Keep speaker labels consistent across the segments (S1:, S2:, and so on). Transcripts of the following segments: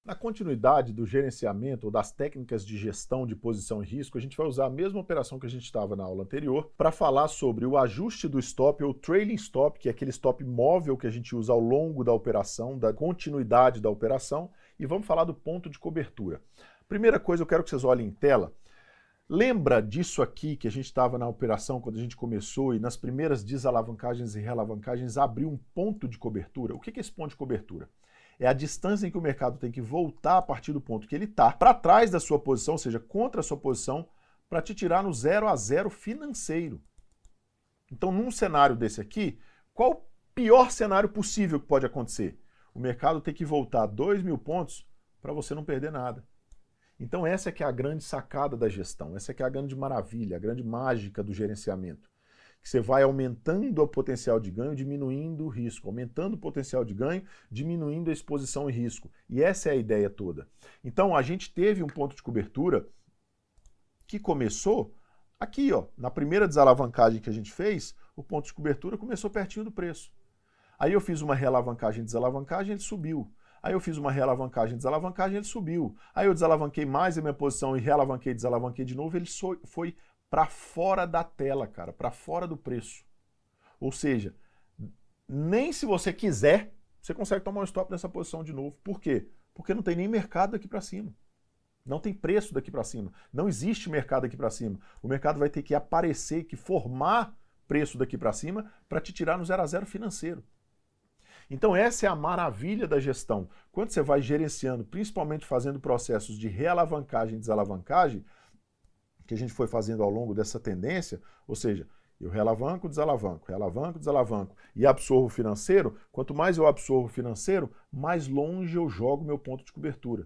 S1: Na continuidade do gerenciamento ou das técnicas de gestão de posição e risco, a gente vai usar a mesma operação que a gente estava na aula anterior para falar sobre o ajuste do stop ou trailing stop, que é aquele stop móvel que a gente usa ao longo da operação, da continuidade da operação, e vamos falar do ponto de cobertura. Primeira coisa, eu quero que vocês olhem em tela. Lembra disso aqui que a gente estava na operação quando a gente começou e nas primeiras desalavancagens e realavancagens abriu um ponto de cobertura? O que é esse ponto de cobertura? É a distância em que o mercado tem que voltar a partir do ponto que ele está, para trás da sua posição, ou seja, contra a sua posição, para te tirar no 0 a 0 financeiro. Então, num cenário desse aqui, qual o pior cenário possível que pode acontecer? O mercado tem que voltar 2.000 pontos para você não perder nada. Então, essa é que é a grande sacada da gestão, essa é que é a grande maravilha, a grande mágica do gerenciamento. Que você vai aumentando o potencial de ganho, diminuindo o risco, aumentando o potencial de ganho, diminuindo a exposição e risco. E essa é a ideia toda. Então, a gente teve um ponto de cobertura que começou aqui, ó, na primeira desalavancagem que a gente fez, o ponto de cobertura começou pertinho do preço. Aí eu fiz uma realavancagem, desalavancagem, ele subiu. Aí eu fiz uma realavancagem, desalavancagem, ele subiu. Aí eu desalavanquei mais a minha posição e realavanquei, desalavanquei de novo, ele foi para fora da tela, cara, para fora do preço. Ou seja, nem se você quiser, você consegue tomar um stop nessa posição de novo. Por quê? Porque não tem nem mercado daqui para cima. Não tem preço daqui para cima. Não existe mercado daqui para cima. O mercado vai ter que aparecer, que formar preço daqui para cima para te tirar no 0 a 0 financeiro. Então essa é a maravilha da gestão. Quando você vai gerenciando, principalmente fazendo processos de realavancagem e desalavancagem, que a gente foi fazendo ao longo dessa tendência, ou seja, eu realavanco, desalavanco e absorvo financeiro, quanto mais eu absorvo financeiro, mais longe eu jogo meu ponto de cobertura.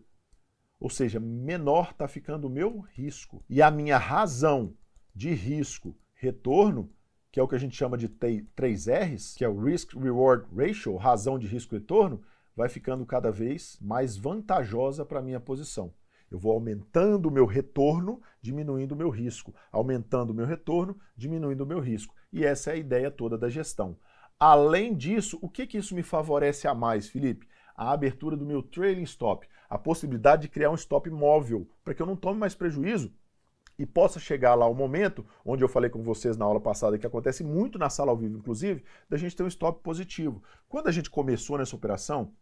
S1: Ou seja, menor está ficando o meu risco. E a minha razão de risco-retorno, que é o que a gente chama de 3 R's, que é o Risk-Reward Ratio, razão de risco-retorno, vai ficando cada vez mais vantajosa para a minha posição. Eu vou aumentando o meu retorno, diminuindo o meu risco. Aumentando o meu retorno, diminuindo o meu risco. E essa é a ideia toda da gestão. Além disso, o que isso me favorece a mais, Felipe? A abertura do meu trailing stop. A possibilidade de criar um stop móvel, para que eu não tome mais prejuízo e possa chegar lá o momento, onde eu falei com vocês na aula passada, que acontece muito na sala ao vivo, inclusive, da gente ter um stop positivo. Quando a gente começou nessa operação,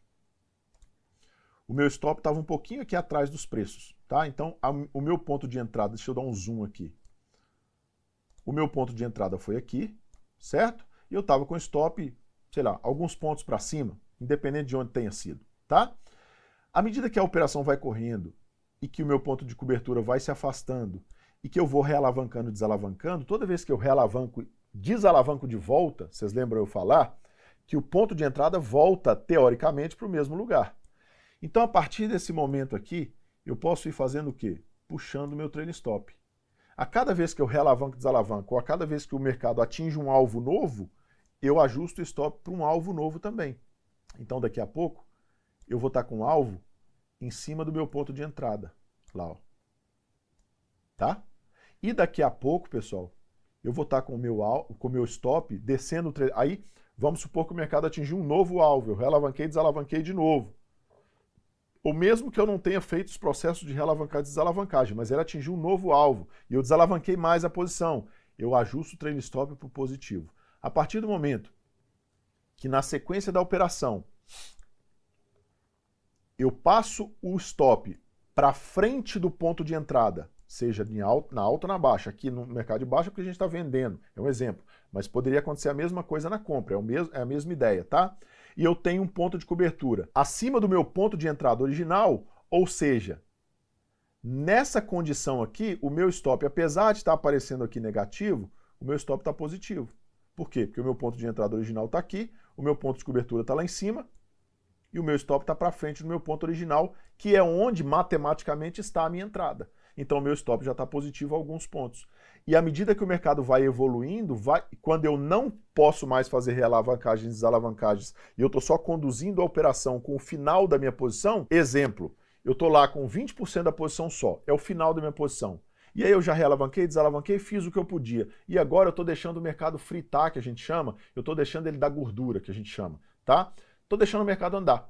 S1: o meu stop estava um pouquinho aqui atrás dos preços, tá? Então, o meu ponto de entrada, deixa eu dar um zoom aqui. O meu ponto de entrada foi aqui, certo? E eu estava com stop, sei lá, alguns pontos para cima, independente de onde tenha sido, tá? À medida que a operação vai correndo e que o meu ponto de cobertura vai se afastando e que eu vou realavancando e desalavancando, toda vez que eu realavanco, desalavanco de volta, vocês lembram eu falar, que o ponto de entrada volta, teoricamente, para o mesmo lugar. Então, a partir desse momento aqui, eu posso ir fazendo o quê? Puxando o meu trailing stop. A cada vez que eu realavanco e desalavanco, ou a cada vez que o mercado atinge um alvo novo, eu ajusto o stop para um alvo novo também. Então, daqui a pouco, eu vou estar com o alvo em cima do meu ponto de entrada. Lá, ó. Tá? E daqui a pouco, pessoal, eu vou estar com o meu stop descendo o trailing. Aí, vamos supor que o mercado atingiu um novo alvo. Eu realavanquei e desalavanquei de novo. Ou mesmo que eu não tenha feito os processos de realavancagem e desalavancagem, mas ele atingiu um novo alvo e eu desalavanquei mais a posição, eu ajusto o trailing stop para o positivo. A partir do momento que na sequência da operação eu passo o stop para frente do ponto de entrada, seja na alta ou na baixa, aqui no mercado de baixa porque a gente está vendendo, é um exemplo, mas poderia acontecer a mesma coisa na compra, é a mesma ideia, tá? E eu tenho um ponto de cobertura acima do meu ponto de entrada original, ou seja, nessa condição aqui, o meu stop, apesar de estar aparecendo aqui negativo, o meu stop está positivo. Por quê? Porque o meu ponto de entrada original está aqui, o meu ponto de cobertura está lá em cima, e o meu stop está para frente do meu ponto original, que é onde matematicamente está a minha entrada. Então o meu stop já está positivo a alguns pontos. E à medida que o mercado vai evoluindo, quando eu não posso mais fazer realavancagens e desalavancagens, e eu estou só conduzindo a operação com o final da minha posição, exemplo, eu estou lá com 20% da posição só, é o final da minha posição. E aí eu já realavanquei, desalavanquei, fiz o que eu podia. E agora eu estou deixando o mercado fritar, que a gente chama, eu estou deixando ele dar gordura, que a gente chama, tá? Estou deixando o mercado andar.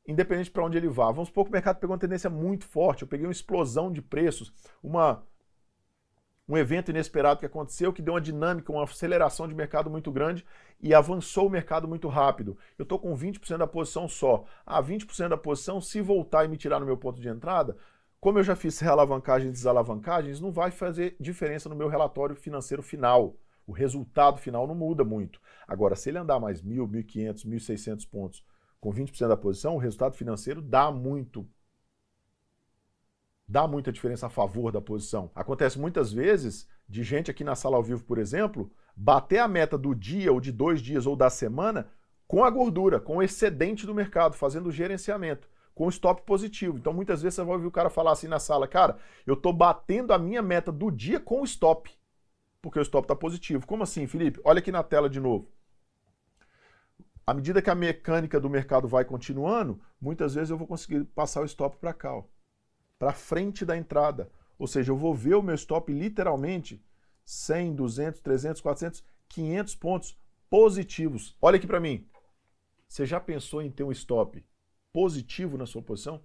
S1: independente para onde ele vá. Vamos supor que o mercado pegou uma tendência muito forte, eu peguei uma explosão de preços, um evento inesperado que aconteceu, que deu uma dinâmica, uma aceleração de mercado muito grande e avançou o mercado muito rápido. Eu estou com 20% da posição só. 20% da posição, se voltar e me tirar no meu ponto de entrada, como eu já fiz realavancagens e desalavancagens, não vai fazer diferença no meu relatório financeiro final. O resultado final não muda muito. Agora, se ele andar mais 1.000, 1.500, 1.600 pontos com 20% da posição, o resultado financeiro dá muita diferença a favor da posição. Acontece muitas vezes de gente aqui na sala ao vivo, por exemplo, bater a meta do dia, ou de 2 dias, ou da semana, com a gordura, com o excedente do mercado, fazendo o gerenciamento, com o stop positivo. Então muitas vezes você vai ouvir o cara falar assim na sala, cara, eu tô batendo a minha meta do dia com o stop, porque o stop tá positivo. Como assim, Felipe? Olha aqui na tela de novo. À medida que a mecânica do mercado vai continuando, muitas vezes eu vou conseguir passar o stop para cá, ó, para frente da entrada. Ou seja, eu vou ver o meu stop literalmente 100, 200, 300, 400, 500 pontos positivos. Olha aqui para mim. Você já pensou em ter um stop positivo na sua posição?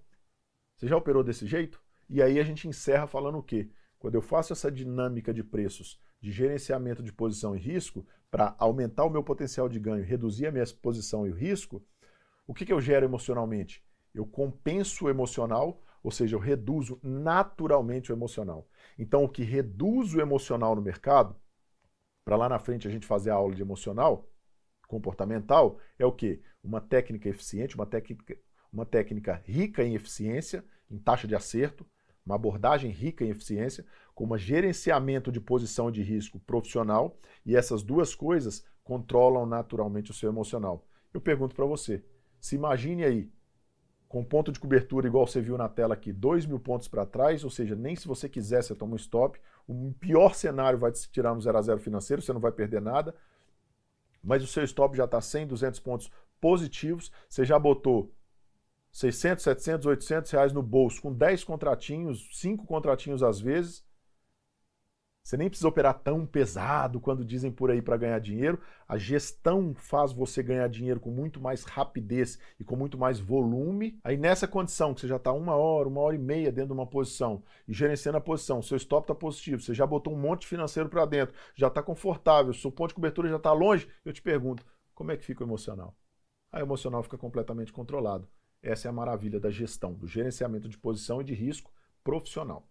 S1: Você já operou desse jeito? E aí a gente encerra falando o quê? Quando eu faço essa dinâmica de preços, de gerenciamento de posição e risco, para aumentar o meu potencial de ganho, reduzir a minha exposição e o risco, o que eu gero emocionalmente? Eu compenso o emocional, ou seja, eu reduzo naturalmente o emocional. Então, o que reduz o emocional no mercado, para lá na frente a gente fazer a aula de emocional, comportamental, é o quê? Uma técnica eficiente, uma técnica rica em eficiência, em taxa de acerto, uma abordagem rica em eficiência, com um gerenciamento de posição de risco profissional, e essas duas coisas controlam naturalmente o seu emocional. Eu pergunto para você, se imagine aí, com ponto de cobertura igual você viu na tela aqui, 2.000 pontos para trás, ou seja, nem se você quiser você toma um stop, o pior cenário vai te tirar no 0 a 0 financeiro, você não vai perder nada, mas o seu stop já está 100, 200 pontos positivos, você já botou 600, 700, 800 reais no bolso, com 10 contratinhos, 5 contratinhos às vezes. Você nem precisa operar tão pesado quando dizem por aí para ganhar dinheiro. A gestão faz você ganhar dinheiro com muito mais rapidez e com muito mais volume. Aí nessa condição, que você já está 1 hora e meia dentro de uma posição e gerenciando a posição, seu stop está positivo, você já botou um monte financeiro para dentro, já está confortável, seu ponto de cobertura já está longe, eu te pergunto, como é que fica o emocional? A emocional fica completamente controlado. Essa é a maravilha da gestão, do gerenciamento de posição e de risco profissional.